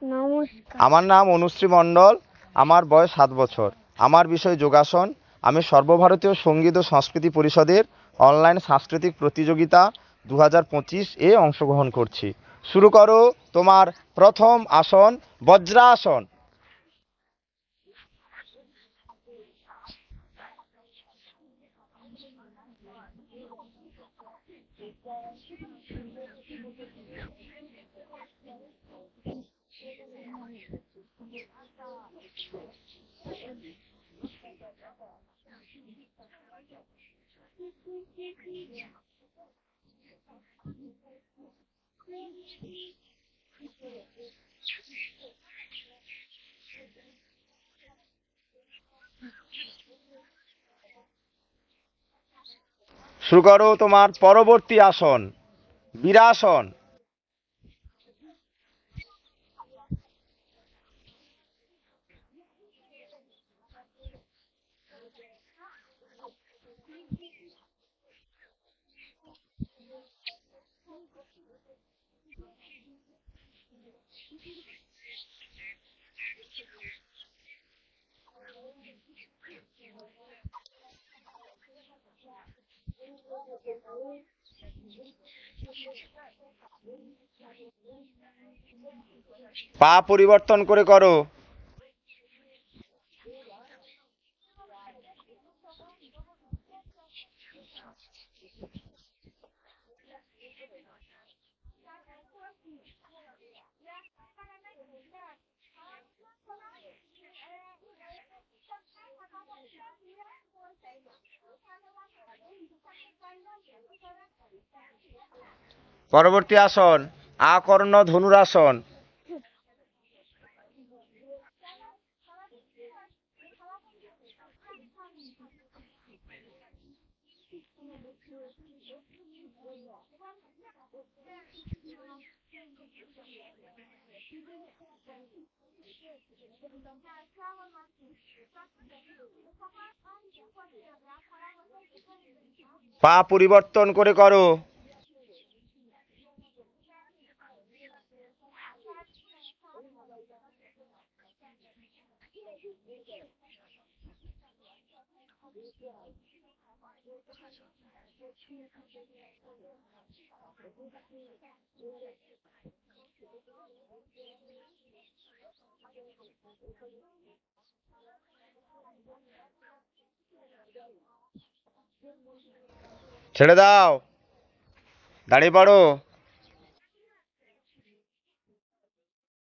নমস্কার। আমার নাম অনুশ্রী মণ্ডল। আমার বয়স 7 বছর। আমার বিষয় যোগাসন। আমি সর্বভারতীয় সঙ্গীত ও সংস্কৃতি পরিষদের অনলাইন সাংস্কৃতিক প্রতিযোগিতা 2025 এ অংশগ্রহণ করছি। শুরু করো তোমার প্রথম আসন, বজ্রাসন। শুরু করো তোমার পরবর্তী আসন, বীরাসন। পা পরিবর্তন করে করো। পরবর্তী আসন, আকর্ণ ধনুরাসন। পা পরিবর্তন করে করো। ছেড়ে দাও, দাঁড়িয়ে পড়ো।